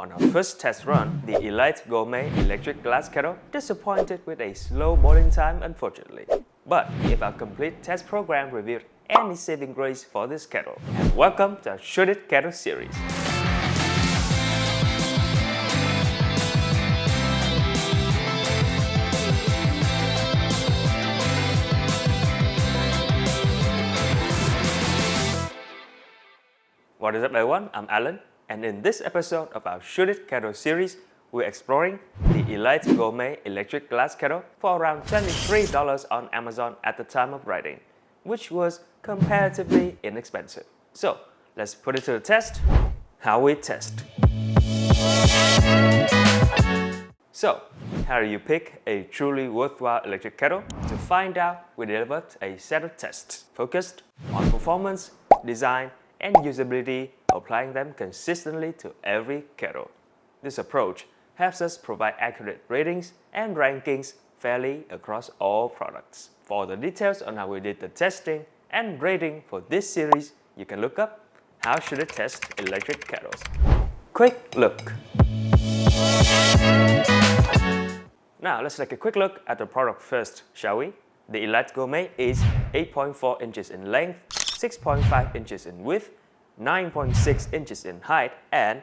On our first test run, the Elite Gourmet electric glass kettle disappointed with a slow boiling time unfortunately. But if our complete test program revealed any saving grace for this kettle. And welcome to our Shouldit Kettle series. What is up everyone, I'm Alan, and in this episode of our Shouldit Kettle series, we're exploring the Elite Gourmet electric glass kettle for around $23 on Amazon at the time of writing, which was comparatively inexpensive. So let's put it to the test. How we test. So, how do you pick a truly worthwhile electric kettle? To find out, we developed a set of tests focused on performance, design, and usability, applying them consistently to every kettle. This approach helps us provide accurate ratings and rankings fairly across all products. For the details on how we did the testing and rating for this series, you can look up How Should It Test Electric Kettles. Quick look. Now let's take a quick look at the product first, shall we? The Elite Gourmet is 8.4 inches in length, 6.5 inches in width, 9.6 inches in height, and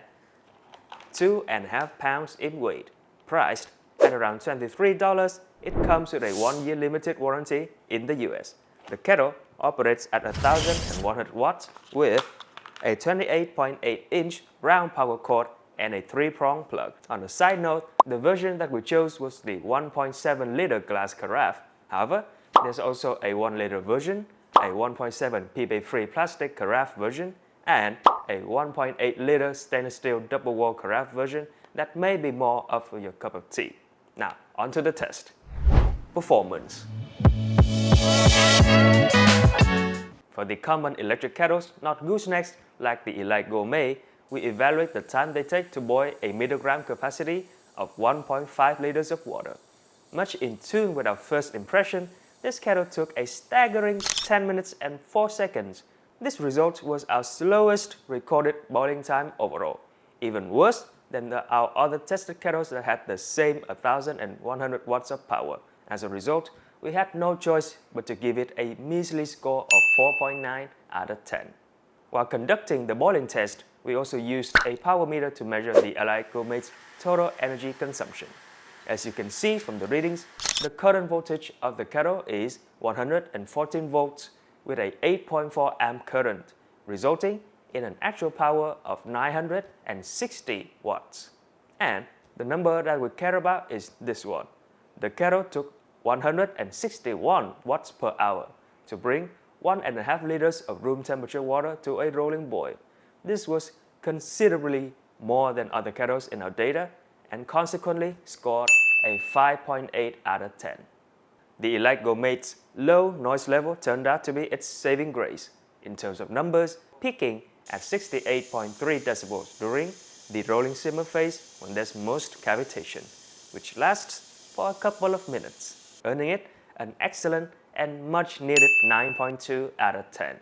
2.5 pounds in weight. Priced at around $23, it comes with a 1-year limited warranty in the US. The kettle operates at 1,100 watts with a 28.8-inch round power cord and a 3-prong plug. On a side note, the version that we chose was the 1.7-liter glass carafe. However, there's also a 1-liter version, a 1.7 PB-free plastic carafe version, and a 1.8-liter stainless steel double-wall carafe version that may be more of your cup of tea. Now, on to the test. Performance. For the common electric kettles, not goosenecks like the Elite Gourmet, we evaluate the time they take to boil a milligram capacity of 1.5 liters of water. Much in tune with our first impression, this kettle took a staggering 10 minutes and 4 seconds. This result was our slowest recorded boiling time overall, even worse than our other tested kettles that had the same 1,100 watts of power. As a result, we had no choice but to give it a measly score of 4.9 out of 10. While conducting the boiling test, we also used a power meter to measure the Elite Gourmet's total energy consumption. As you can see from the readings, the current voltage of the kettle is 114 volts with a 8.4 amp current, resulting in an actual power of 960 watts. And the number that we care about is this one. The kettle took 161 watts per hour to bring 1.5 liters of room temperature water to a rolling boil. This was considerably more than other kettles in our data and consequently scored a 5.8 out of 10. The Elite Gourmet's low noise level turned out to be its saving grace, in terms of numbers, peaking at 68.3 decibels during the rolling simmer phase when there's most cavitation, which lasts for a couple of minutes, earning it an excellent and much needed 9.2 out of 10.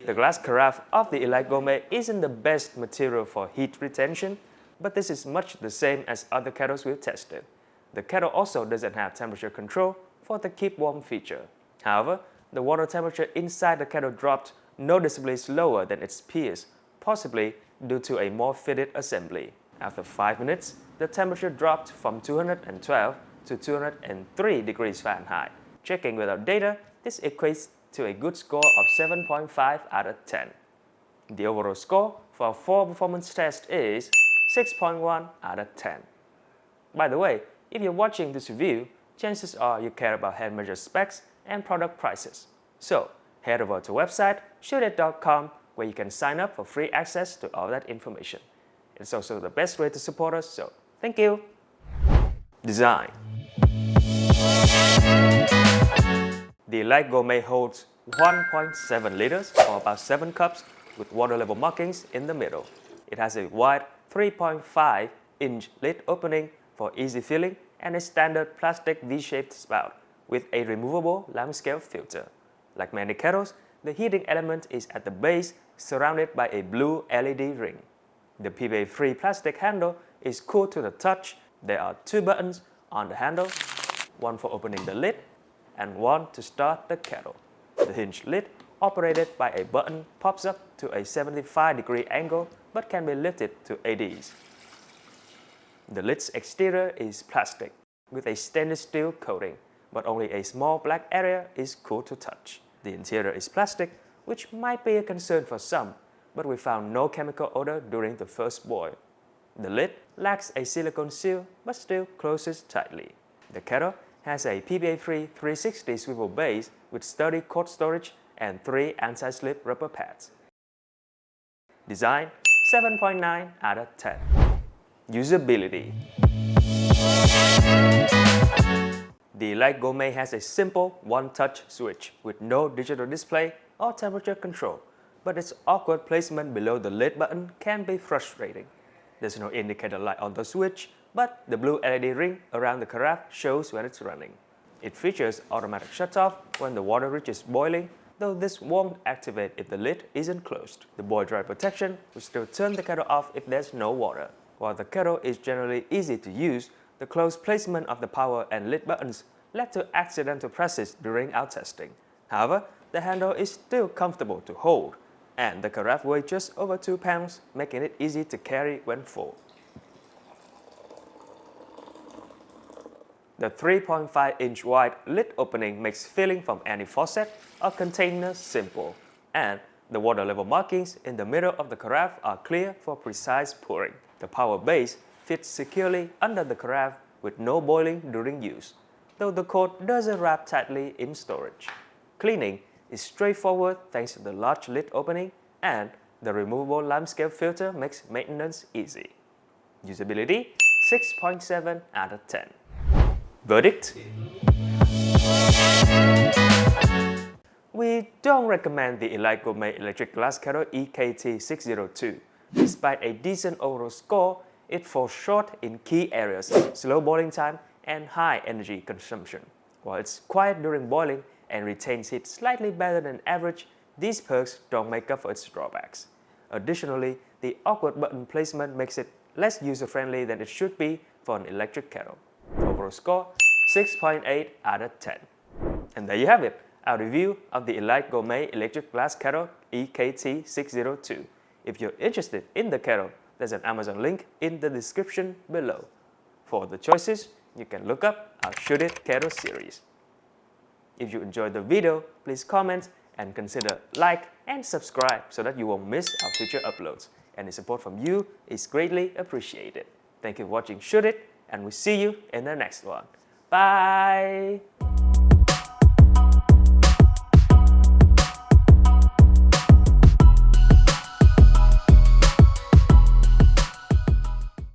The glass carafe of the Elite Gourmet isn't the best material for heat retention, but this is much the same as other kettles we've tested. The kettle also doesn't have temperature control for the keep warm feature. However, the water temperature inside the kettle dropped noticeably slower than its peers, possibly due to a more fitted assembly. After 5 minutes, the temperature dropped from 212 to 203 degrees Fahrenheit. Checking with our data, this equates to a good score of 7.5 out of 10. The overall score for our 4 performance test is 6.1 out of 10. By the way, if you're watching this review, chances are you care about hand-measured specs and product prices. So, head over to our website, shouldit.com, where you can sign up for free access to all that information. It's also the best way to support us, so thank you! Design. The Elite Gourmet holds 1.7 liters, or about 7 cups, with water level markings in the middle. It has a wide 3.5-inch lid opening for easy filling and a standard plastic V-shaped spout with a removable lime-scale filter. Like many kettles, the heating element is at the base, surrounded by a blue LED ring. The PB-free plastic handle is cool to the touch. There are 2 buttons on the handle, one for opening the lid and one to start the kettle. The hinge lid, operated by a button, pops up to a 75-degree angle but can be lifted to 80s. The lid's exterior is plastic with a stainless steel coating, but only a small black area is cool to touch. The interior is plastic, which might be a concern for some, but we found no chemical odor during the first boil. The lid lacks a silicone seal but still closes tightly. The kettle has a PVA-free 360 swivel base with sturdy cold storage and 3 anti-slip rubber pads. Design 7.9 out of 10. Usability. The Elite Gourmet has a simple one-touch switch with no digital display or temperature control, but its awkward placement below the lid button can be frustrating. There's no indicator light on the switch, but the blue LED ring around the carafe shows when it's running. It features automatic shutoff when the water reaches boiling, though this won't activate if the lid isn't closed. The boil-dry protection will still turn the kettle off if there's no water. While the kettle is generally easy to use, the close placement of the power and lid buttons led to accidental presses during our testing. However, the handle is still comfortable to hold, and the carafe weighs just over 2 pounds, making it easy to carry when full. The 3.5-inch wide lid opening makes filling from any faucet or container simple, and the water level markings in the middle of the carafe are clear for precise pouring. The power base fits securely under the carafe with no boiling during use, though the cord doesn't wrap tightly in storage. Cleaning is straightforward thanks to the large lid opening, and the removable limescale filter makes maintenance easy. Usability 6.7 out of 10. Verdict? We don't recommend the Elite Gourmet Electric Glass Kettle EKT-602. Despite a decent overall score, it falls short in key areas: slow boiling time and high energy consumption. While it's quiet during boiling and retains heat slightly better than average, these perks don't make up for its drawbacks. Additionally, the awkward button placement makes it less user-friendly than it should be for an electric kettle. Overall score 6.8 out of 10. And there you have it, our review of the Elite Gourmet Electric Glass Kettle EKT-602. If you're interested in the kettle, there's an Amazon link in the description below. For the choices, you can look up our Shouldit Kettle series. If you enjoyed the video, please comment and consider like and subscribe so that you won't miss our future uploads. Any support from you is greatly appreciated. Thank you for watching Shouldit, and we'll see you in the next one. Bye!